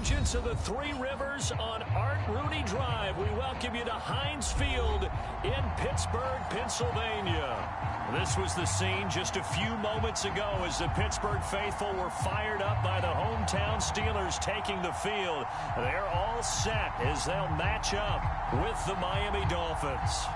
convergence of the Three Rivers on Art Rooney Drive. We welcome you to Heinz Field in Pittsburgh, Pennsylvania. This was the scene just a few moments ago as the Pittsburgh faithful were fired up by the hometown Steelers taking the field. They're all set as they'll match up with the Miami Dolphins.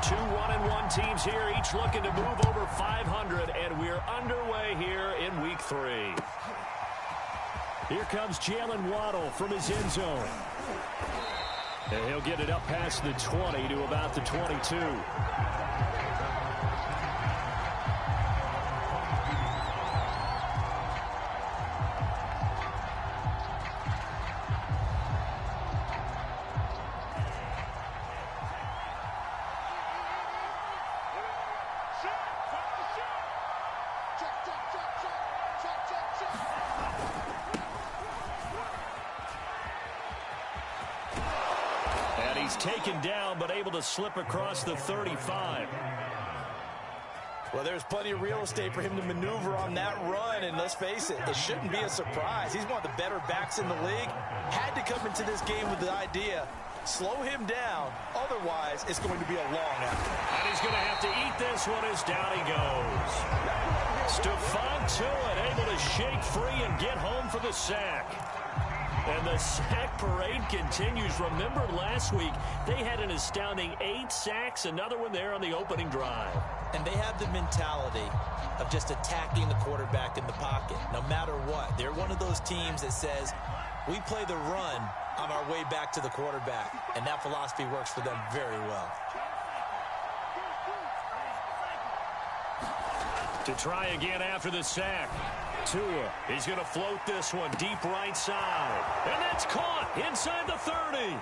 Two 1-1 teams here, each looking to move over 500, and we're underway here in Week 3. Here comes Jalen Waddle from his end zone. And he'll get it up past the 20 to about the 22. He's taken down, but able to slip across the 35. Well, there's plenty of real estate for him to maneuver on that run, and let's face it, it shouldn't be a surprise. He's one of the better backs in the league. Had to come into this game with the idea, slow him down, otherwise it's going to be a long effort. And he's going to have to eat this one as down he goes. Stephon Tuitt able to shake free and get home for the sack. And the sack parade continues. Remember last week, they had an astounding 8 sacks, another one there on the opening drive. And they have the mentality of just attacking the quarterback in the pocket, no matter what. They're one of those teams that says, we play the run on our way back to the quarterback. And that philosophy works for them very well. To try again after the sack. Tua, he's going to float this one deep right side. And that's caught inside the 30. And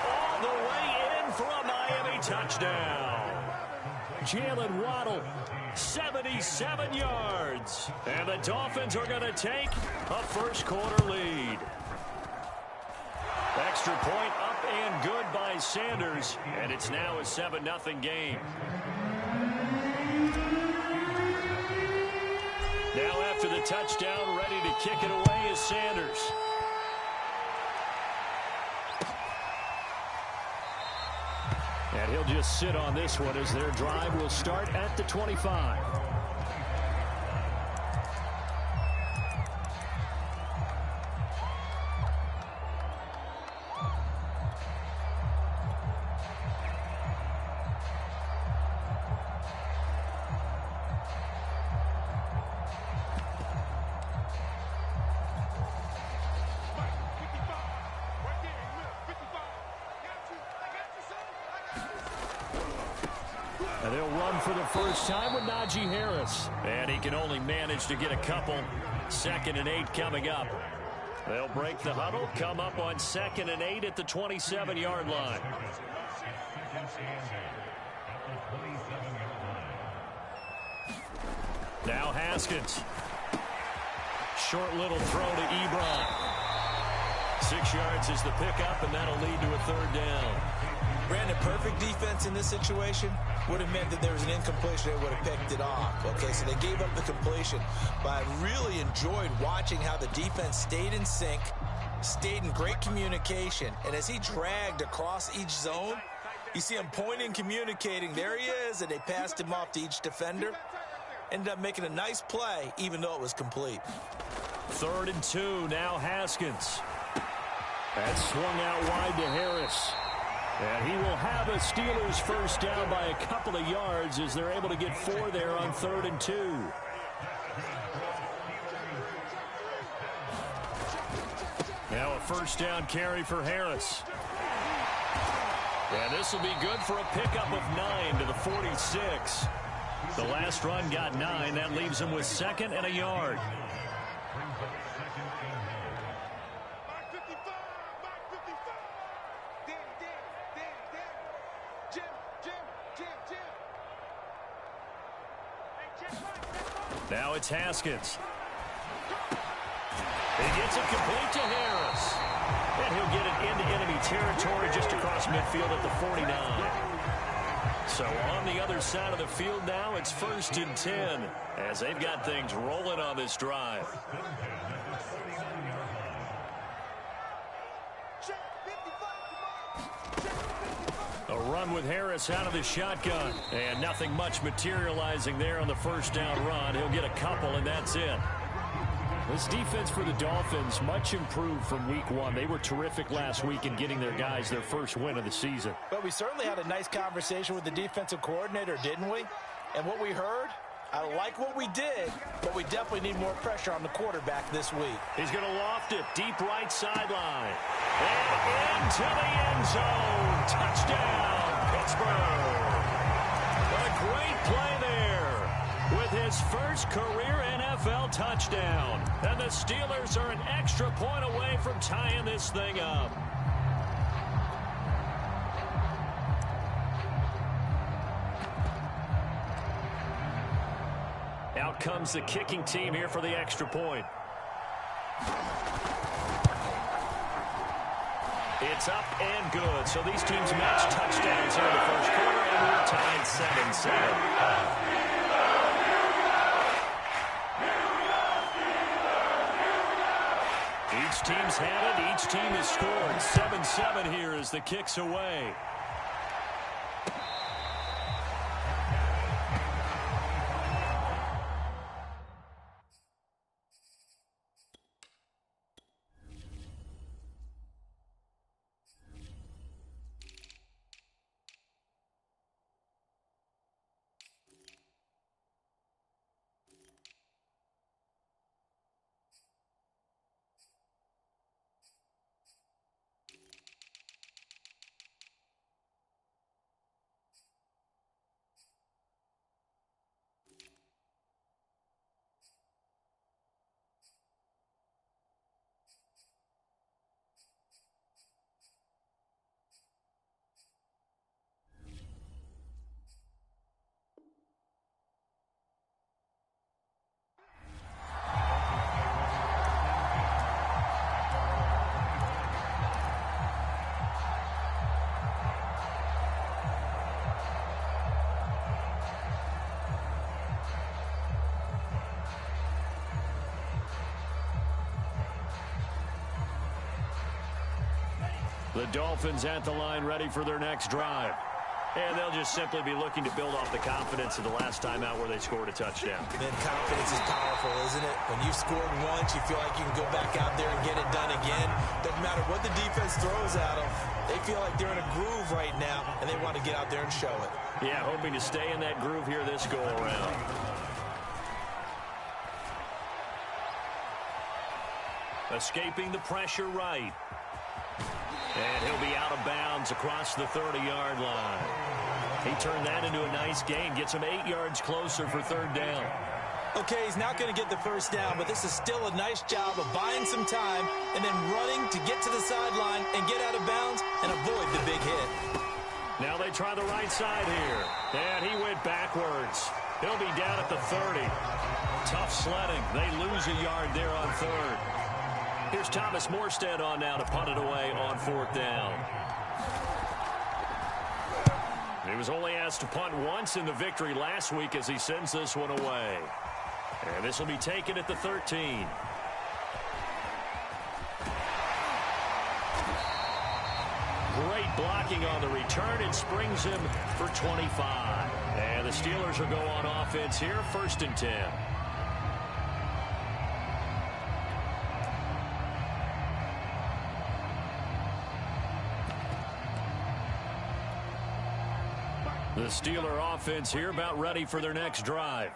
all the way in for a Miami touchdown. Jalen Waddle, 77 yards. And the Dolphins are going to take a first quarter lead. Extra point up and good by Sanders. And it's now a 7-0 game. Now after the touchdown, ready to kick it away is Sanders. And he'll just sit on this one as their drive will start at the 25. And they'll run for the first time with Najee Harris. And he can only manage to get a couple. 2nd and 8 coming up. They'll break the huddle, come up on 2nd and 8 at the 27-yard line. Now Haskins. Short little throw to Ebron. 6 yards is the pickup, and that'll lead to a 3rd down. Brandon, perfect defense in this situation would have meant that there was an incompletion. They would have picked it off. Okay, so they gave up the completion. But I really enjoyed watching how the defense stayed in sync, stayed in great communication. And as he dragged across each zone, you see him pointing, communicating. There he is, and they passed him off to each defender. Ended up making a nice play, even though it was complete. 3rd and 2, now Haskins. That swung out wide to Harris. And he will have a Steelers first down by a couple of yards as they're able to get 4 there on 3rd and 2. Now a first down carry for Harris. And this will be good for a pickup of 9 to the 46. The last run got 9. That leaves him with 2nd and a yard. Now it's Haskins. He It's incomplete to Harris. And he'll get it into enemy territory just across midfield at the 49. So on the other side of the field now, it's 1st and 10 as they've got things rolling on this drive. A run with Harris out of the shotgun. And nothing much materializing there on the first down run. He'll get a couple, and that's it. This defense for the Dolphins, much improved from week 1. They were terrific last week in getting their guys their first win of the season. But we certainly had a nice conversation with the defensive coordinator, didn't we? And what we heard, I like what we did, but we definitely need more pressure on the quarterback this week. He's going to loft it deep right sideline. And into the end zone. Touchdown, Pittsburgh. A great play there with his first career NFL touchdown. And the Steelers are an extra point away from tying this thing up. Out comes the kicking team here for the extra point. It's up and good. So these teams match touchdowns here in the first quarter, and we're tied 7-7. Each team's had it. Each team has scored. 7-7 here as the kick's away. The Dolphins at the line ready for their next drive. And they'll just simply be looking to build off the confidence of the last time out where they scored a touchdown. Then confidence is powerful, isn't it? When you've scored once, you feel like you can go back out there and get it done again. Doesn't matter what the defense throws at them. They feel like they're in a groove right now, and they want to get out there and show it. Yeah, hoping to stay in that groove here this go-around. Escaping the pressure right. And he'll be out of bounds across the 30-yard line. He turned that into a nice gain, gets him 8 yards closer for third down. Okay, he's not going to get the first down, but this is still a nice job of buying some time and then running to get to the sideline and get out of bounds and avoid the big hit. Now they try the right side here. And he went backwards. He'll be down at the 30. Tough sledding. They lose a yard there on third. Here's Thomas Morstead on now to punt it away on fourth down. He was only asked to punt once in the victory last week as he sends this one away. And this will be taken at the 13. Great blocking on the return. It springs him for 25. And the Steelers will go on offense here, 1st and 10. The Steeler offense here about ready for their next drive.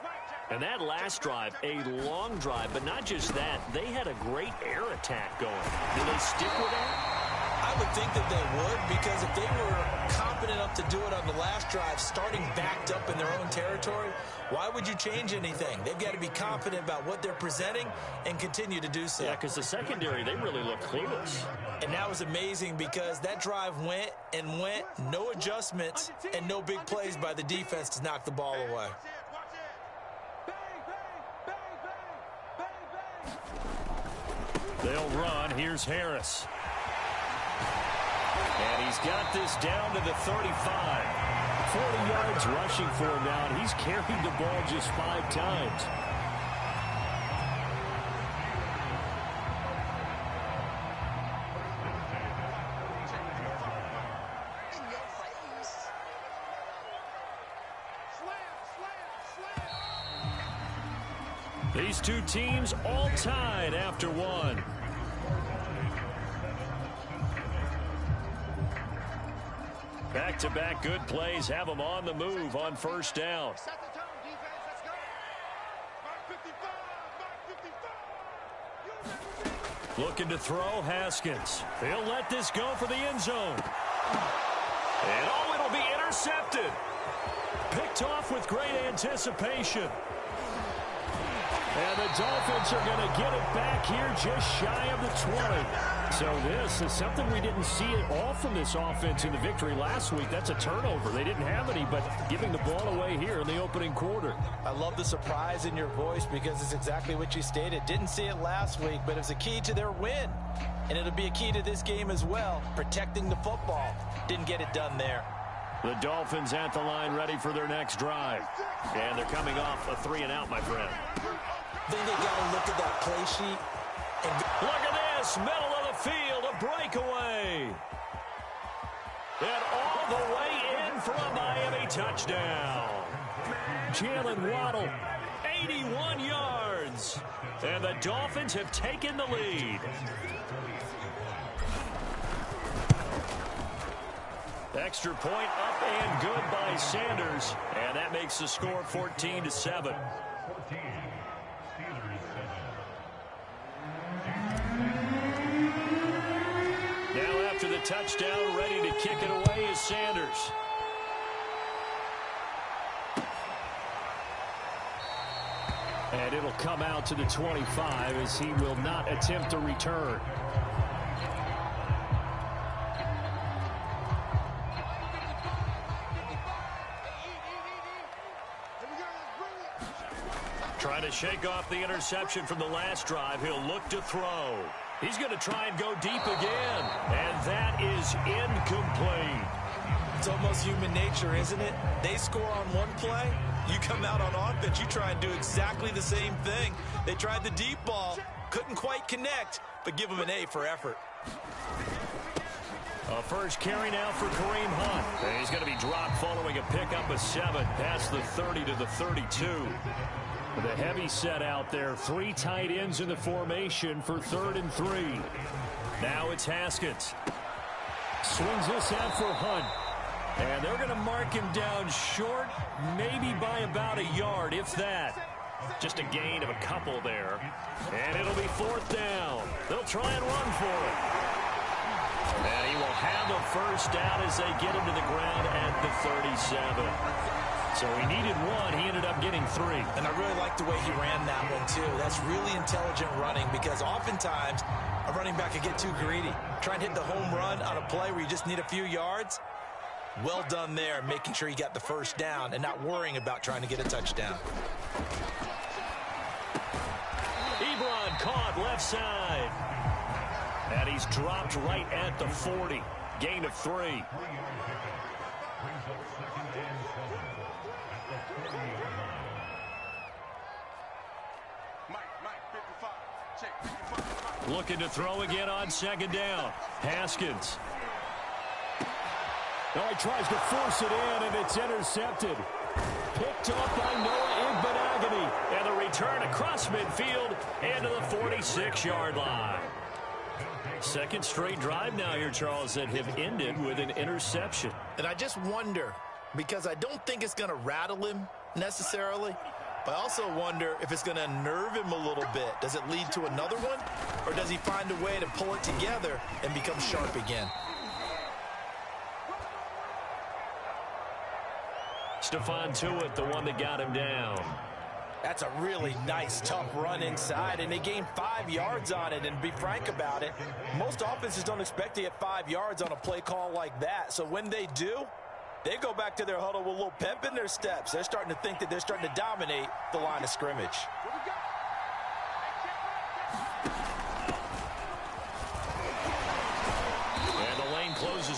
And that last drive, a long drive, but not just that. They had a great air attack going. Do they stick with that? I would think that they would, because if they were confident enough to do it on the last drive, starting backed up in their own territory, why would you change anything? They've got to be confident about what they're presenting and continue to do so. Yeah, because the secondary, they really look clueless. And that was amazing because that drive went and went, no adjustments, and no big plays by the defense to knock the ball away. They'll run. Here's Harris. And he's got this down to the 35. 40 yards rushing for him now, and he's carried the ball just 5 times. These two teams all tied after one. Back-to-back good plays have them on the move on first down. Looking to throw, Haskins. He'll let this go for the end zone. And oh, it'll be intercepted. Picked off with great anticipation. And the Dolphins are going to get it back here just shy of the 20. So this is something we didn't see at all from this offense in the victory last week. That's a turnover. They didn't have any, but giving the ball away here in the opening quarter. I love the surprise in your voice because it's exactly what you stated. Didn't see it last week, but it was a key to their win. And it'll be a key to this game as well, protecting the football. Didn't get it done there. The Dolphins at the line ready for their next drive. And they're coming off a 3-and-out, my friend. I think they got to look at that play sheet. And look at this, middle of the field, a breakaway. And all the way in for a Miami touchdown. Jalen Waddle, 81 yards. And the Dolphins have taken the lead. Extra point up and good by Sanders. And that makes the score 14-7. Now after the touchdown, ready to kick it away is Sanders. And it'll come out to the 25 as he will not attempt a return. Trying to shake off the interception from the last drive. He'll look to throw. He's going to try and go deep again. And that is incomplete. It's almost human nature, isn't it? They score on one play. You come out on offense, you try and do exactly the same thing. They tried the deep ball. Couldn't quite connect, but give them an A for effort. A first carry now for Kareem Hunt. And he's going to be dropped following a pickup of 7 past the 30 to the 32. The heavy set out there. 3 tight ends in the formation for 3rd and 3. Now it's Haskins. Swings this out for Hunt. And they're going to mark him down short, maybe by about a yard, if that. Just a gain of a couple there. And it'll be 4th down. They'll try and run for it. And he will have the first down as they get him to the ground at the 37. So he needed 1. He ended up getting 3. And I really like the way he ran that one, too. That's really intelligent running because oftentimes a running back can get too greedy. Try and hit the home run on a play where you just need a few yards. Well done there, making sure he got the first down and not worrying about trying to get a touchdown. Ebron caught left side. And he's dropped right at the 40. Gain of 3. Looking to throw again on 2nd down. Haskins. Oh, he tries to force it in, and it's intercepted. Picked off by Noah Igbenogany. And the return across midfield into the 46-yard line. 2nd straight drive now here, Charles, that have ended with an interception. And I just wonder, because I don't think it's going to rattle him necessarily, but I also wonder if it's going to unnerve him a little bit. Does it lead to another one, or does he find a way to pull it together and become sharp again? Stephon Tuitt, the one that got him down. That's a really nice, tough run inside, and they gained 5 yards on it. And to be frank about it, most offenses don't expect to get 5 yards on a play call like that. So when they do, they go back to their huddle with a little pep in their steps. They're starting to think that they're starting to dominate the line of scrimmage.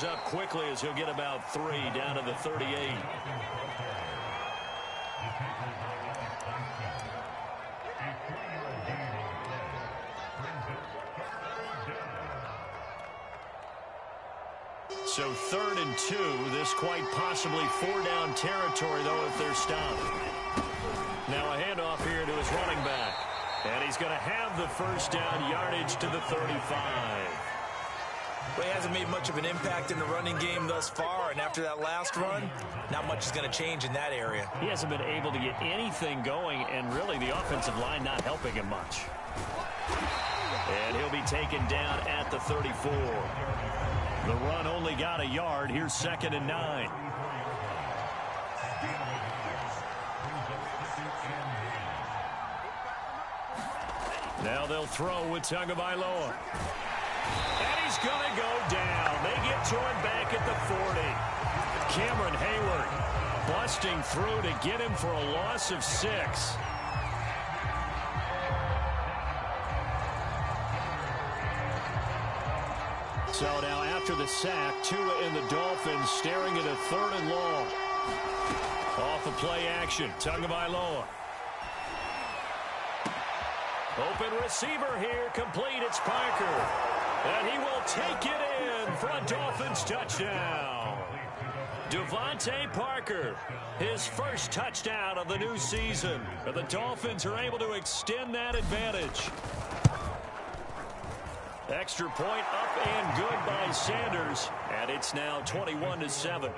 things up quickly as he'll get about 3 down to the 38. So 3rd and 2. This quite possibly 4-down territory, though, if they're stopped. Now a handoff here to his running back. And he's going to have the first down yardage to the 35. Well, he hasn't made much of an impact in the running game thus far, and after that last run, not much is going to change in that area. He hasn't been able to get anything going, and really the offensive line not helping him much. And he'll be taken down at the 34. The run only got a yard. Here's 2nd and 9. Now they'll throw with Tagovailoa. And he's going to go down. They get to him back at the 40. Cameron Hayward busting through to get him for a loss of 6. So now after the sack, Tua and the Dolphins staring at a 3rd and long. Off of play action, Tagovailoa. Open receiver here, complete, it's Parker. And he will take it in for a Dolphins touchdown. Devontae Parker, his first touchdown of the new season. And the Dolphins are able to extend that advantage. Extra point up and good by Sanders. And it's now 21-7.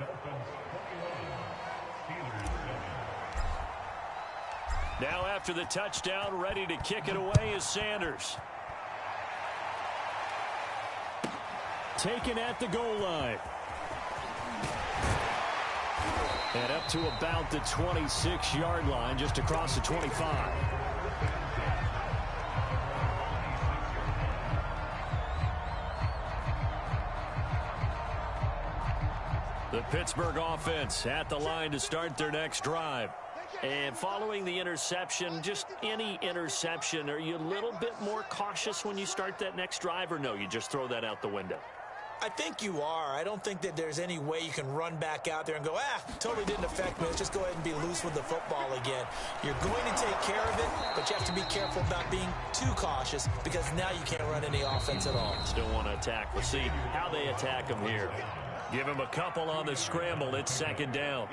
Now after the touchdown, ready to kick it away is Sanders. Taken at the goal line. And up to about the 26-yard line, just across the 25. The Pittsburgh offense at the line to start their next drive. And following the interception, just any interception, are you a little bit more cautious when you start that next drive, or no, you just throw that out the window? I think you are. I don't think that there's any way you can run back out there and go, totally didn't affect me. Let's just go ahead and be loose with the football again. You're going to take care of it, but you have to be careful about being too cautious because now you can't run any offense at all. Still want to attack. We'll see how they attack him here. Give him a couple on the scramble. It's 2nd down.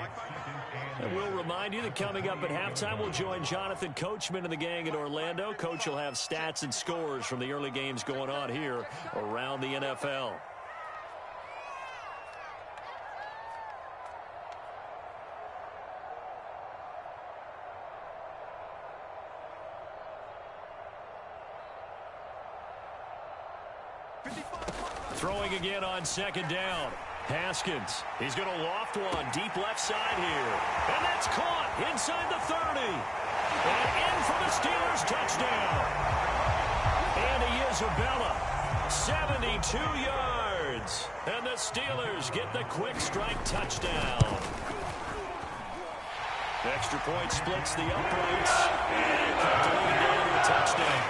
And we'll remind you that coming up at halftime, we'll join Jonathan Coachman and the gang in Orlando. Coach will have stats and scores from the early games going on here around the NFL. Throwing again on 2nd down. Haskins, he's going to loft one deep left side here. And that's caught inside the 30. And in for the Steelers touchdown. Andy Isabella, 72 yards. And the Steelers get the quick strike touchdown. Extra point splits the uprights. And cut to lead down to a touchdown.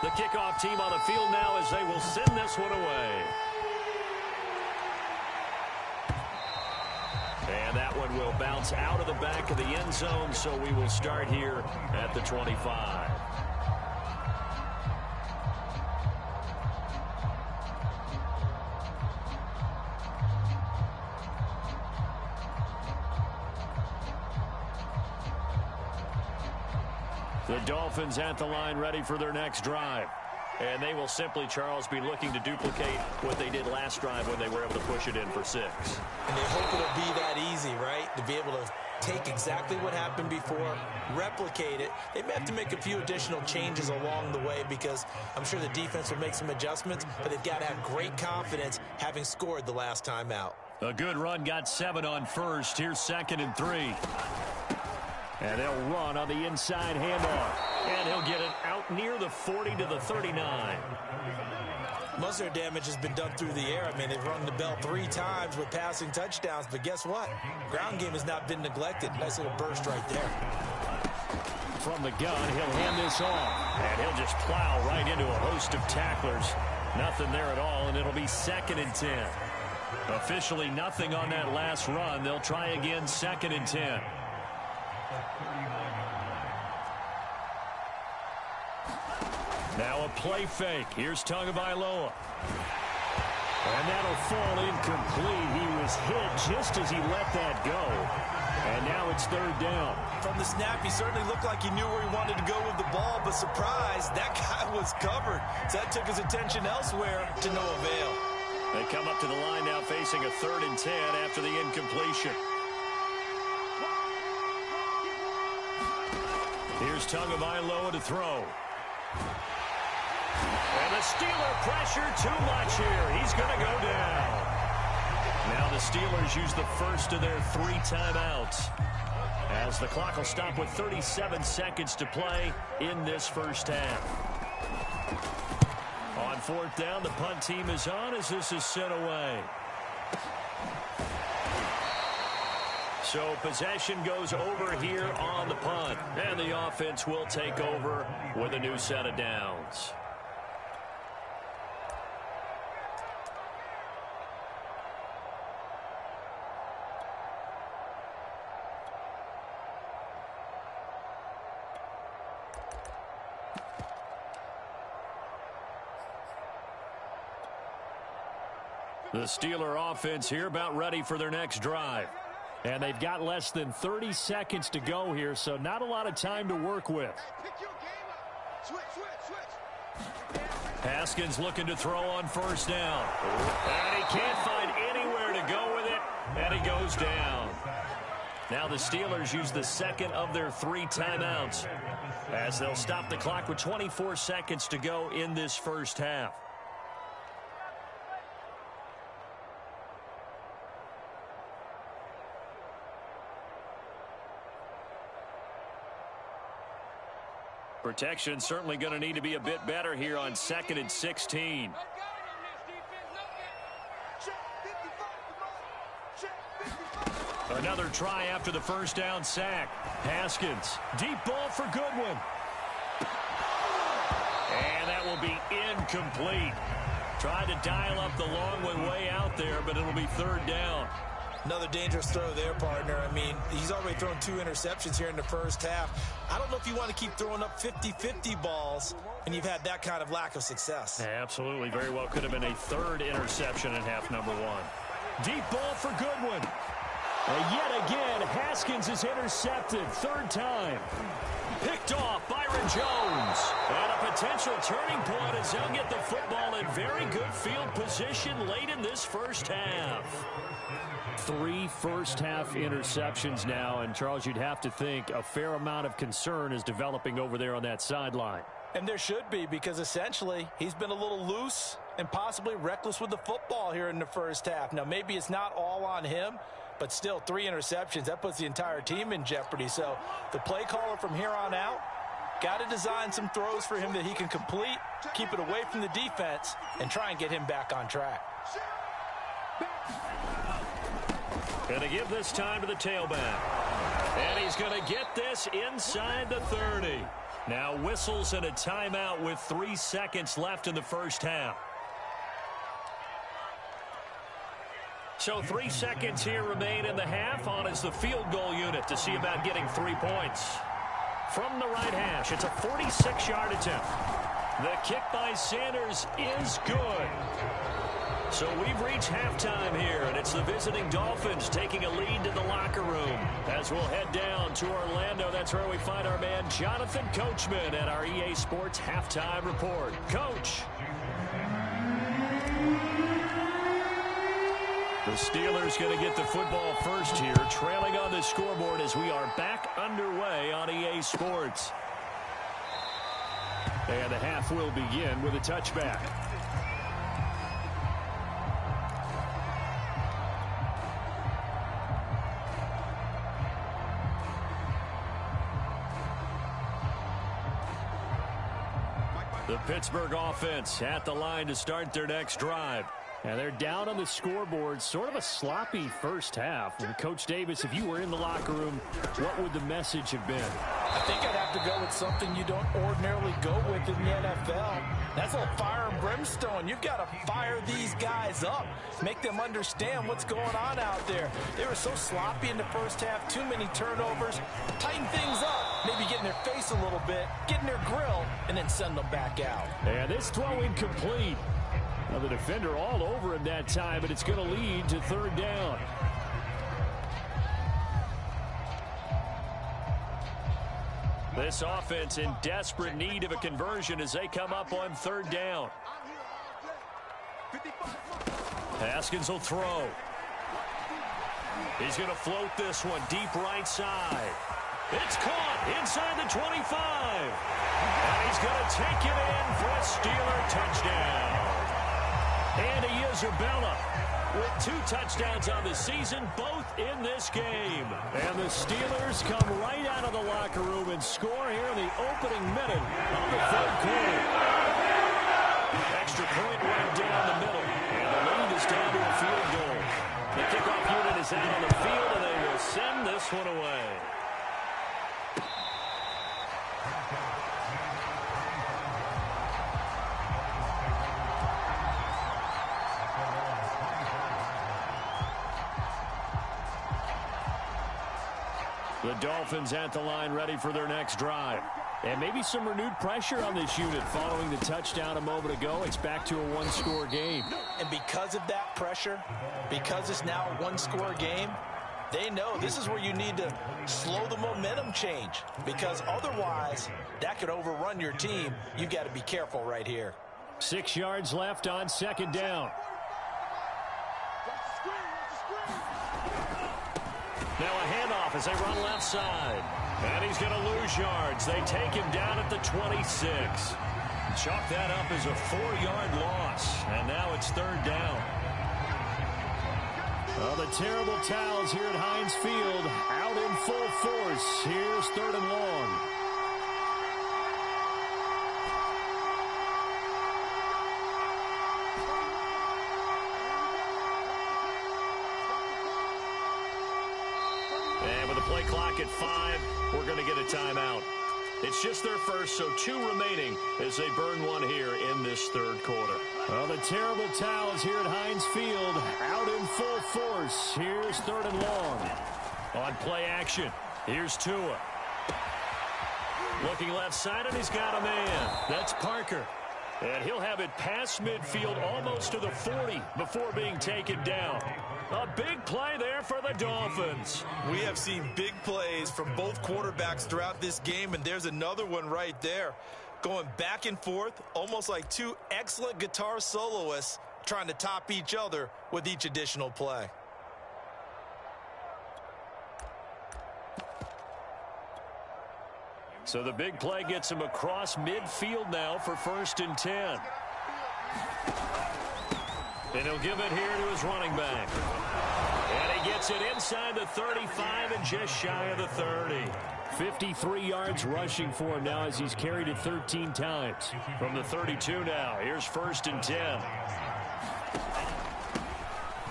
The kickoff team on the field now as they will send this one away. And that one will bounce out of the back of the end zone, so we will start here at the 25. The Dolphins at the line ready for their next drive. And they will simply, Charles, be looking to duplicate what they did last drive when they were able to push it in for 6. And they hope it'll be that easy, right? To be able to take exactly what happened before, replicate it. They may have to make a few additional changes along the way because I'm sure the defense will make some adjustments, but they've got to have great confidence having scored the last time out. A good run got 7 on first. Here's 2nd and 3. And they'll run on the inside handoff. And he'll get it out near the 40 to the 39. Most of their damage has been done through the air. I mean, they've rung the bell 3 times with passing touchdowns. But guess what? Ground game has not been neglected. Nice little burst right there. From the gun, he'll hand this off. And he'll just plow right into a host of tacklers. Nothing there at all, and it'll be 2nd and 10. Officially nothing on that last run. They'll try again, 2nd and 10. Now a play fake. Here's Tagovailoa. And that'll fall incomplete. He was hit just as he let that go. And now it's 3rd down. From the snap, he certainly looked like he knew where he wanted to go with the ball, but surprise, that guy was covered. So that took his attention elsewhere to no avail. They come up to the line now facing a 3rd and 10 after the incompletion. Here's Tagovailoa to throw. And the Steeler pressure too much here. He's going to go down. Now the Steelers use the first of their 3 timeouts, as the clock will stop with 37 seconds to play in this first half. On 4th down, the punt team is on as this is sent away. So possession goes over here on the punt, and the offense will take over with a new set of downs. The Steeler offense here about ready for their next drive. And they've got less than 30 seconds to go here, so not a lot of time to work with. Haskins looking to throw on 1st down. And he can't find anywhere to go with it, and he goes down. Now the Steelers use the 2nd of their 3 timeouts, as they'll stop the clock with 24 seconds to go in this first half. Protection certainly going to need to be a bit better here on 2nd and 16. Another try after the 1st down sack. Haskins, deep ball for Goodwin. And that will be incomplete. Tried to dial up the long one way out there, but it'll be 3rd down. Another dangerous throw there, partner. I mean, he's already thrown 2 interceptions here in the first half. I don't know if you want to keep throwing up 50-50 balls, and you've had that kind of lack of success. Absolutely. Very well could have been a 3rd interception in half number 1. Deep ball for Goodwin. And yet again, Haskins is intercepted. 3rd time. Picked off Byron Jones. And a potential turning point as they'll get the football in very good field position late in this first half. 3 first-half interceptions now, and Charles, you'd have to think a fair amount of concern is developing over there on that sideline. And there should be, because essentially he's been a little loose and possibly reckless with the football here in the first half. Now, maybe it's not all on him, but still 3 interceptions. That puts the entire team in jeopardy. So the play caller from here on out got to design some throws for him that he can complete, keep it away from the defense, and try and get him back on track. Going to give this time to the tailback. And he's going to get this inside the 30. Now whistles and a timeout with 3 seconds left in the first half. So 3 seconds here remain in the half. On is the field goal unit to see about getting 3 points. From the right hash, it's a 46-yard attempt. The kick by Sanders is good. So we've reached halftime here, and it's the visiting Dolphins taking a lead to the locker room. As we'll head down to Orlando, that's where we find our man Jonathan Coachman at our EA Sports Halftime Report. Coach. The Steelers going to get the football first here, trailing on the scoreboard as we are back underway on EA Sports. And the half will begin with a touchback. The Pittsburgh offense at the line to start their next drive. And they're down on the scoreboard. Sort of a sloppy first half. And Coach Davis, if you were in the locker room, what would the message have been? I think I'd have to go with something you don't ordinarily go with in the NFL. That's a little fire and brimstone. You've got to fire these guys up. Make them understand what's going on out there. They were so sloppy in the first half. Too many turnovers. Tighten things up. Maybe get in their face a little bit. Get in their grill. And then send them back out. And this throw incomplete. Now the defender all over him that time, but it's going to lead to third down. This offense in desperate need of a conversion as they come up on third down. Haskins will throw. He's going to float this one deep right side. It's caught inside the 25. And he's going to take it in for a Steeler touchdown. Andy Isabella with 2 touchdowns on the season, both in this game. And the Steelers come right out of the locker room and score here in the opening minute of the third quarter. Extra point right down the middle. And the lead is down to a field goal. The kickoff unit is out on the field, and they will send this one away. The Dolphins at the line ready for their next drive. And maybe some renewed pressure on this unit following the touchdown a moment ago. It's back to a one-score game. And because of that pressure, because it's now a one-score game, they know this is where you need to slow the momentum change. Because otherwise, that could overrun your team. You've got to be careful right here. 6 yards left on second down. Now a handoff as they run left side. And he's going to lose yards. They take him down at the 26. Chalk that up as a 4-yard loss. And now it's third down. Well, the terrible towels here at Heinz Field out in full force. Here's third and long. And with the play clock at 5, we're going to get a timeout. It's just their first, so 2 remaining as they burn one here in this third quarter. Well, the terrible towels here at Heinz Field out in full force. Here's third and long. On play action, here's Tua. Looking left side, and he's got a man. That's Parker. And he'll have it past midfield almost to the 40 before being taken down. A big play there for the Dolphins. We have seen big plays from both quarterbacks throughout this game, and there's another one right there. Going back and forth, almost like 2 excellent guitar soloists trying to top each other with each additional play. So the big play gets him across midfield now for 1st and 10. And he'll give it here to his running back. And he gets it inside the 35 and just shy of the 30. 53 yards rushing for him now as he's carried it 13 times. From the 32 now, here's 1st and 10.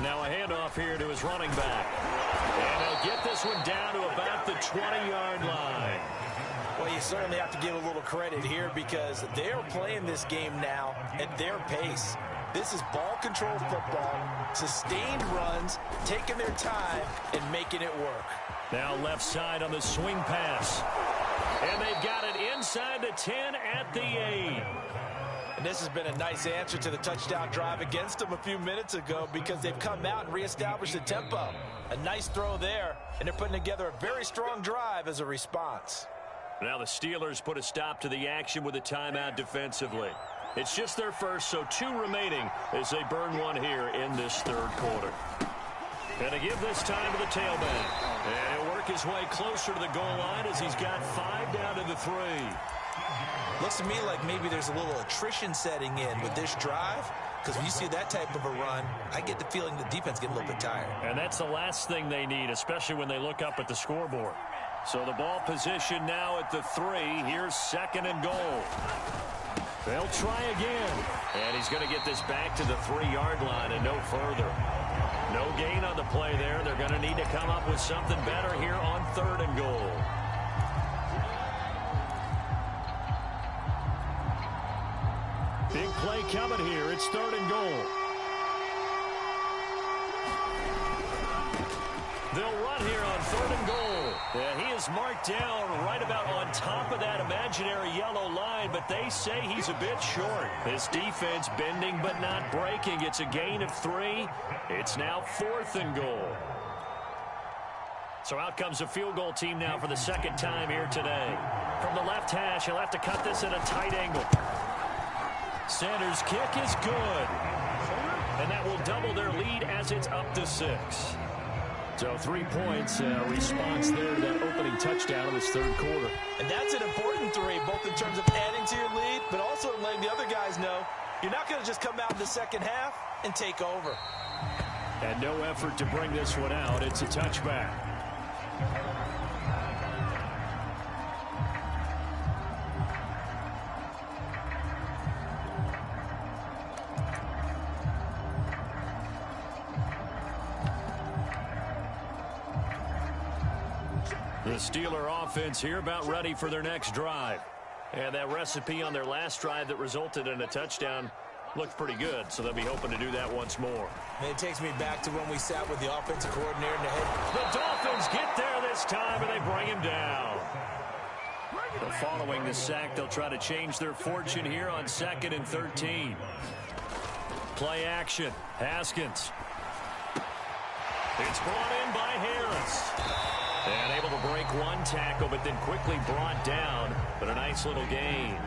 Now a handoff here to his running back. And he'll get this one down to about the 20-yard line. Well, you certainly have to give a little credit here because they're playing this game now at their pace. This is ball control football, sustained runs, taking their time, and making it work. Now left side on the swing pass. And they've got it inside the 10 at the 8. And this has been a nice answer to the touchdown drive against them a few minutes ago because they've come out and reestablished the tempo. A nice throw there, and they're putting together a very strong drive as a response. Now the Steelers put a stop to the action with a timeout defensively. It's just their first, so 2 remaining as they burn one here in this third quarter. Gonna give this time to the tailback. And he'll work his way closer to the goal line as he's got 5 down to the 3. Looks to me like maybe there's a little attrition setting in with this drive. Because when you see that type of a run, I get the feeling the defense get a little bit tired. And that's the last thing they need, especially when they look up at the scoreboard. So the ball position now at the 3. Here's 2nd and goal. They'll try again. And he's going to get this back to the 3-yard line and no further. No gain on the play there. They're going to need to come up with something better here on 3rd and goal. Big play coming here. It's 3rd and goal. They'll run here on 3rd and goal. Yeah, he is marked down right about on top of that imaginary yellow line, but they say he's a bit short. This defense bending but not breaking. It's a gain of 3. It's now 4th and goal. So out comes a field goal team now for the 2nd time here today. From the left hash, he'll have to cut this at a tight angle. Sanders' kick is good. And that will double their lead as it's up to 6. So 3 points, response there to that opening touchdown in this 3rd quarter. And that's an important 3, both in terms of adding to your lead, but also letting the other guys know you're not going to just come out in the 2nd half and take over. And no effort to bring this one out. It's a touchback. The Steeler offense here about ready for their next drive. And that recipe on their last drive that resulted in a touchdown looked pretty good, so they'll be hoping to do that once more. And it takes me back to when we sat with the offensive coordinator and the head. The Dolphins get there this time, and they bring him down. But following the sack, they'll try to change their fortune here on 2nd and 13. Play action. Haskins. It's brought in by Harris. And able to break one tackle, but then quickly brought down. But a nice little gain.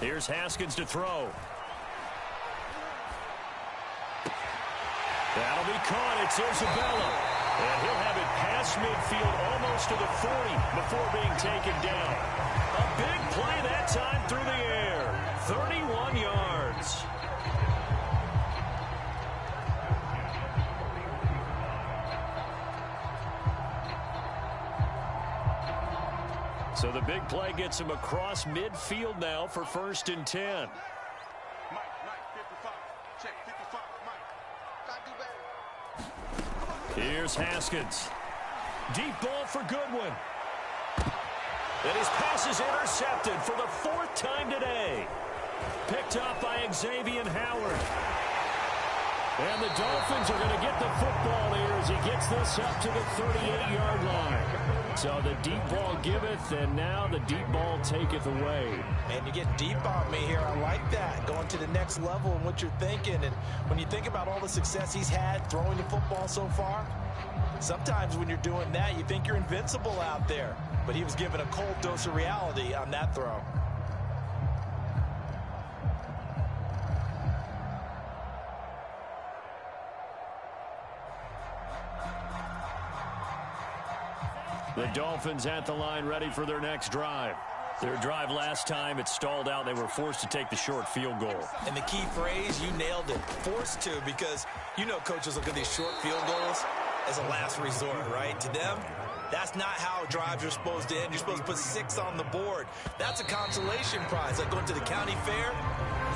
Here's Haskins to throw. That'll be caught. It's Isabella. And he'll have it past midfield almost to the 40 before being taken down. A big play that time through the air. 31 yards. So the big play gets him across midfield now for 1st and 10. Here's Haskins. Deep ball for Goodwin. And his pass is intercepted for the 4th time today. Picked up by Xavier Howard. And the Dolphins are going to get the football here as he gets this up to the 38-yard line. So the deep ball giveth, and now the deep ball taketh away. Man, you get deep on me here. I like that. Going to the next level in what you're thinking. And when you think about all the success he's had throwing the football so far, sometimes when you're doing that, you think you're invincible out there. But he was given a cold dose of reality on that throw. The Dolphins at the line ready for their next drive. Their drive last time, it stalled out. They were forced to take the short field goal. And the key phrase, you nailed it. Forced to, because you know coaches look at these short field goals as a last resort, right? To them, that's not how drives are supposed to end. You're supposed to put 6 on the board. That's a consolation prize. Like going to the county fair,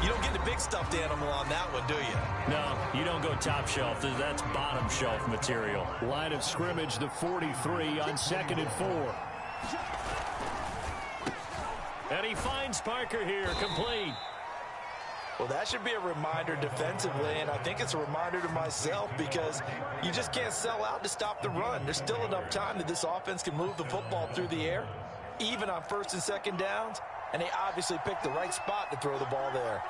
you don't get the big stuffed animal on that one, do you? No, you don't go top shelf. That's bottom shelf material. Line of scrimmage, the 43 on 2nd and 4. And he finds Parker here, complete. Well, that should be a reminder defensively, and I think it's a reminder to myself because you just can't sell out to stop the run. There's still enough time that this offense can move the football through the air, even on 1st and 2nd downs, and they obviously picked the right spot to throw the ball there.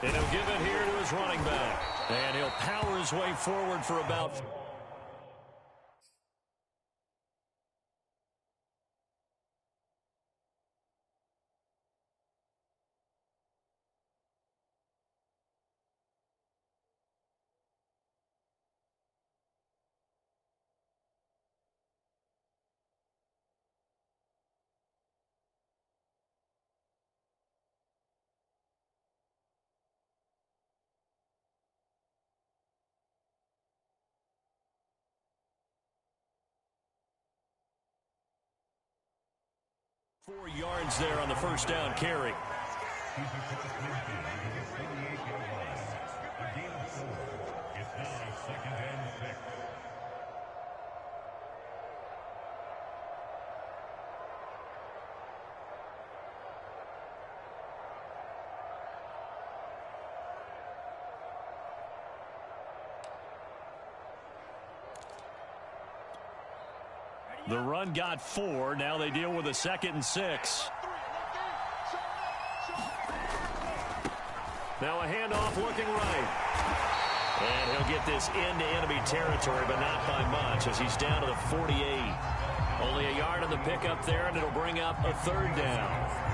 And he'll give it here to his running back. And he'll power his way forward for about 4 yards there on the first down carry. The run got 4. Now they deal with a 2nd and 6. Now a handoff looking right. And he'll get this into enemy territory, but not by much as he's down to the 48. Only a yard on the pickup there, and it'll bring up a 3rd down.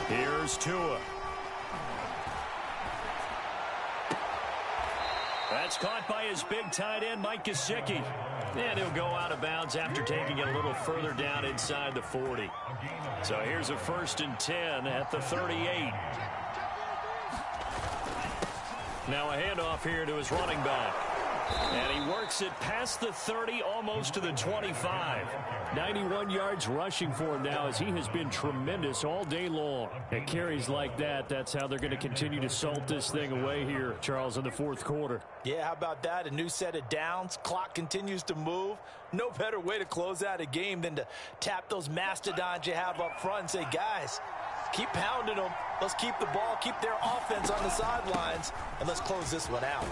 Here's Tua. That's caught by his big tight end, Mike Gesicki. And he'll go out of bounds after taking it a little further down inside the 40. So here's a 1st and 10 at the 38. Now a handoff here to his running back. And he works it past the 30, almost to the 25. 91 yards rushing for him now as he has been tremendous all day long. At carries like that, that's how they're going to continue to salt this thing away here, Charles, in the 4th quarter. Yeah, how about that? A new set of downs. Clock continues to move. No better way to close out a game than to tap those mastodons you have up front and say, guys, keep pounding them. Let's keep the ball, keep their offense on the sidelines, and let's close this one out.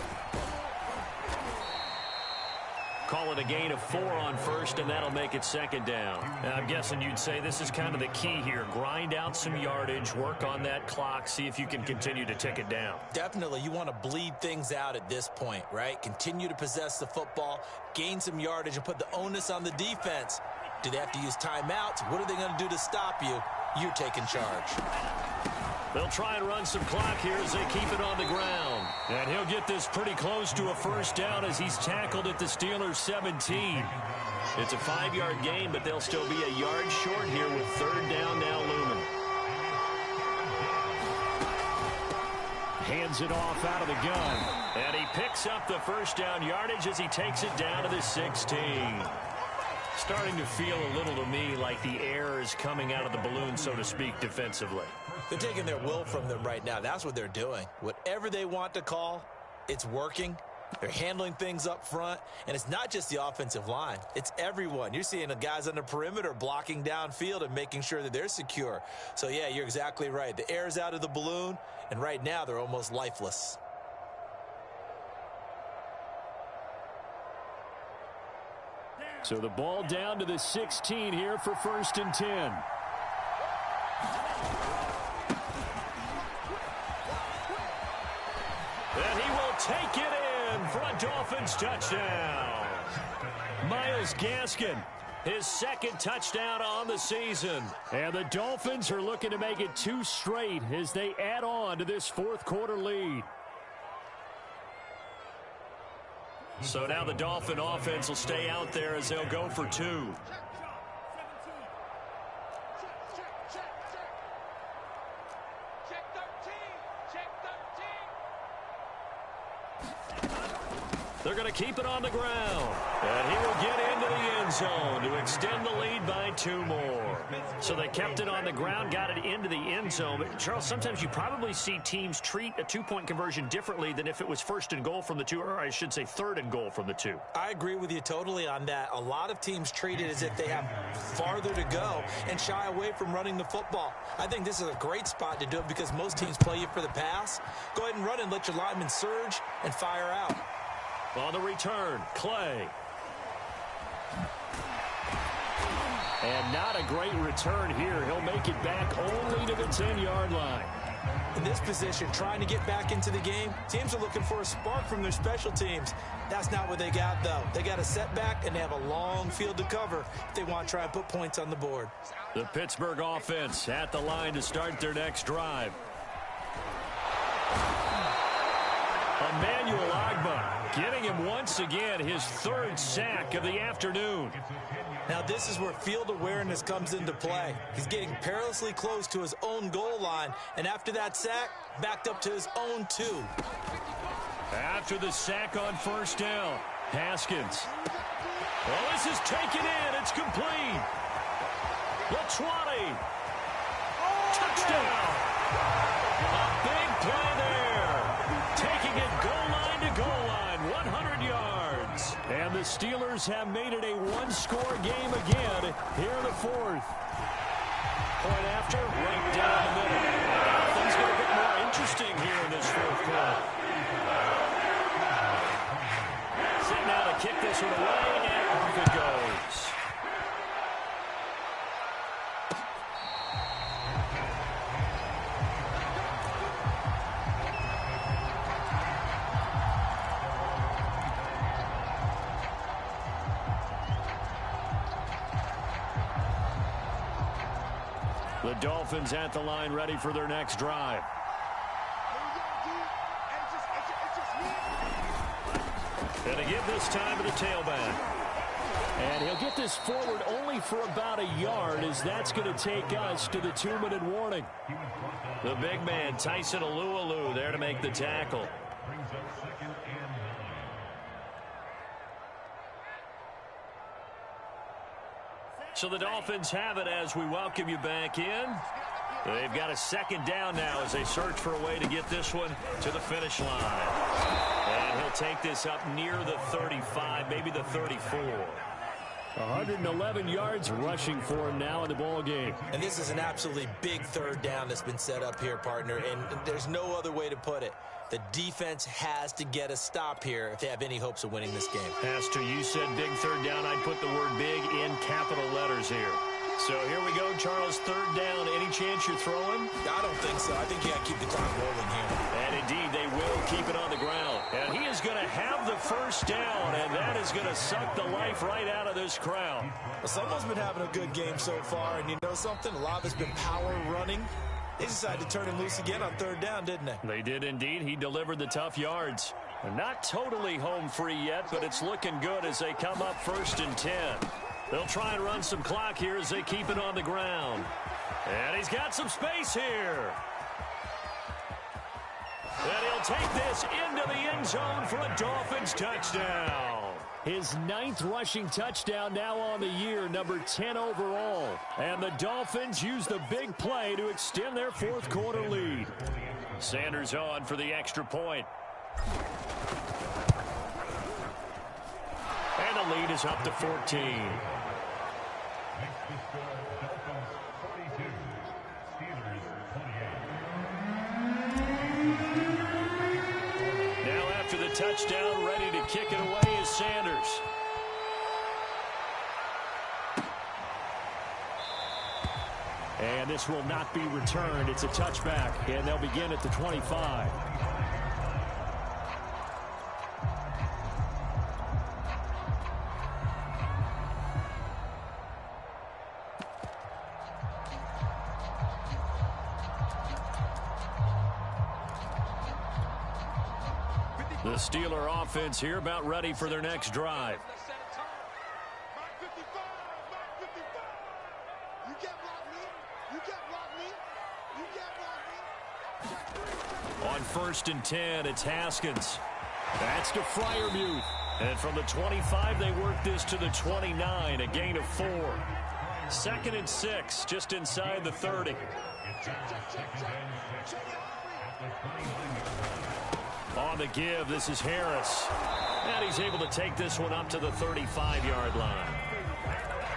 Call it a gain of 4 on 1st, and that'll make it 2nd down. And I'm guessing you'd say this is kind of the key here. Grind out some yardage, work on that clock, see if you can continue to tick it down. Definitely. You want to bleed things out at this point, right? Continue to possess the football, gain some yardage, and put the onus on the defense. Do they have to use timeouts? What are they going to do to stop you? You're taking charge. They'll try and run some clock here as they keep it on the ground. And he'll get this pretty close to a 1st down as he's tackled at the Steelers' 17. It's a 5-yard gain, but they'll still be a yard short here with 3rd down now looming. Hands it off out of the gun. And he picks up the 1st down yardage as he takes it down to the 16. Starting to feel a little to me like the air is coming out of the balloon, so to speak, defensively. They're taking their will from them right now. That's what they're doing. Whatever they want to call, it's working. They're handling things up front, and it's not just the offensive line. It's everyone. You're seeing the guys on the perimeter blocking downfield and making sure that they're secure. So, yeah, you're exactly right. The air's out of the balloon, and right now they're almost lifeless. So the ball down to the 16 here for 1st and 10. And he will take it in for a Dolphins touchdown. Myles Gaskin, his 2nd touchdown on the season. And the Dolphins are looking to make it 2 straight as they add on to this 4th quarter lead. So now the Dolphin offense will stay out there as they'll go for 2. They're going to keep it on the ground. And he will get into the end zone to extend the lead by 2 more. So they kept it on the ground, got it into the end zone. But, Charles, sometimes you probably see teams treat a 2-point conversion differently than if it was 1st and goal from the 2, or I should say 3rd and goal from the 2. I agree with you totally on that. A lot of teams treat it as if they have farther to go and shy away from running the football. I think this is a great spot to do it because most teams play you for the pass. Go ahead and run and let your linemen surge and fire out. On the return, Clay. And not a great return here. He'll make it back only to the 10-yard line. In this position, trying to get back into the game, teams are looking for a spark from their special teams. That's not what they got, though. They got a setback, and they have a long field to cover if they want to try and put points on the board. The Pittsburgh offense at the line to start their next drive. Emmanuel Ogbah Getting him once again his third sack of the afternoon. Now this is where field awareness comes into play. He's getting perilously close to his own goal line, and after that sack, backed up to his own 2. After the sack on first down, Haskins. Well, this is taken in. It's complete. The 20. Touchdown. A big play there. Taking it goal line to goal line. 100 yards. And the Steelers have made it a one-score game again here in the fourth. Point after, right down the middle. Things going to get more interesting here in this fourth quarter. Sitting out to kick this one away, and off it goes. The Dolphins at the line ready for their next drive. And again this time to the tailback. And he'll get this forward only for about a yard, as that's going to take us to the 2-minute warning. The big man, Tyson Alualu, there to make the tackle. So the Dolphins have it as we welcome you back in. They've got a second down now as they search for a way to get this one to the finish line. And he'll take this up near the 35, maybe the 34. 111 yards rushing for him now in the ball game. And this is an absolutely big third down that's been set up here, partner, and there's no other way to put it. The defense has to get a stop here if they have any hopes of winning this game. Has to. You said big third down. I'd put the word big in capital letters here. So here we go, Charles, third down. Any chance you're throwing? I don't think so. I think you got to keep the clock rolling here. And indeed, they will keep it on the ground. And he is going to have the first down, and that is going to suck the life right out of this crowd. Well, someone's been having a good game so far, and you know something? A lot of it's been power running. They decided to turn him loose again on third down, didn't they? They did indeed. He delivered the tough yards. They're not totally home free yet, but it's looking good as they come up 1st and 10. They'll try and run some clock here as they keep it on the ground. And he's got some space here. And he'll take this into the end zone for a Dolphins touchdown. His 9th rushing touchdown now on the year, number 10 overall. And the Dolphins use the big play to extend their fourth quarter lead. Sanders on for the extra point. And the lead is up to 14. Now after the touchdown, ready to kick it away is Sanders. And this will not be returned. It's a touchback, and they'll begin at the 25. The Steeler offense here about ready for their next drive. On 1st and 10, it's Haskins. That's to Freiermuth. And from the 25, they work this to the 29, a gain of 4. 2nd and 6, just inside the 30. On the give, this is Harris. And he's able to take this one up to the 35-yard line.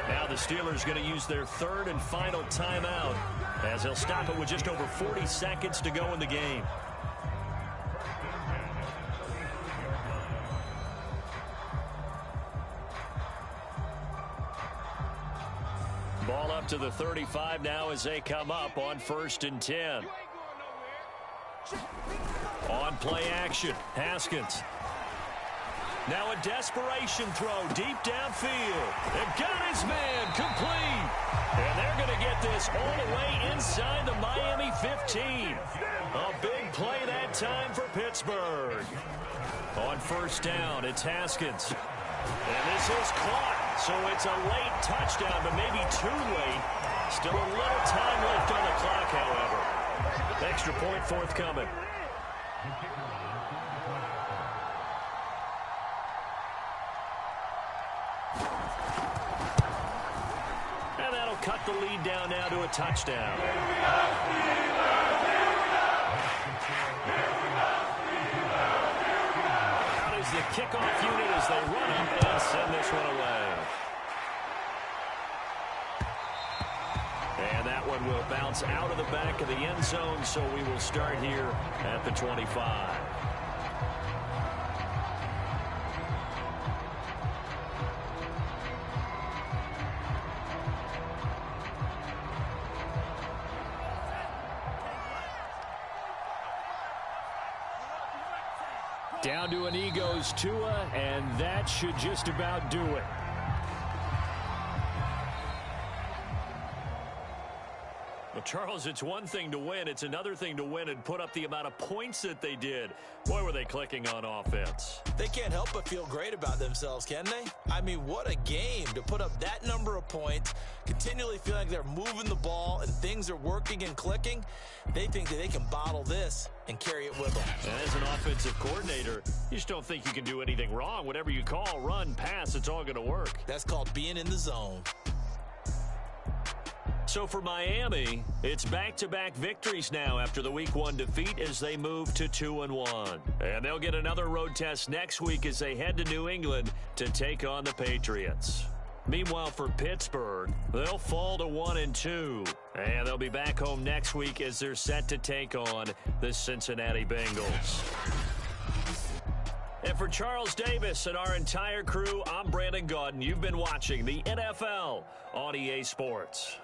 Now the Steelers going to use their 3rd and final timeout as they'll stop it with just over 40 seconds to go in the game. Ball up to the 35 now as they come up on 1st and 10. On play action, Haskins. Now a desperation throw deep downfield. They've got his man complete. And they're going to get this all the way inside the Miami 15. A big Big play that time for Pittsburgh. On first down, it's Haskins. And this is caught, so it's a late touchdown, but maybe too late. Still a little time left on the clock, however. Extra point forthcoming. And that'll cut the lead down now to a touchdown. Out is the kickoff unit as they run up and send this one away. And that one will bounce out of the back of the end zone, so we will start here at the 25. Down to an knee goes Tua, and that should just about do it. Well, Charles, it's one thing to win. It's another thing to win and put up the amount of points that they did. Boy, were they clicking on offense. They can't help but feel great about themselves, can they? I mean, what a game to put up that number of points, continually feeling like they're moving the ball and things are working and clicking. They think that they can bottle this and carry it with them. And as an offensive coordinator, you just don't think you can do anything wrong. Whatever you call, run, pass, it's all going to work. That's called being in the zone. So for Miami, it's back-to-back victories now after the Week 1 defeat as they move to 2-1. And they'll get another road test next week as they head to New England to take on the Patriots. Meanwhile, for Pittsburgh, they'll fall to 1-2. And they'll be back home next week as they're set to take on the Cincinnati Bengals. And for Charles Davis and our entire crew, I'm Brandon Gaudin. You've been watching the NFL on EA Sports.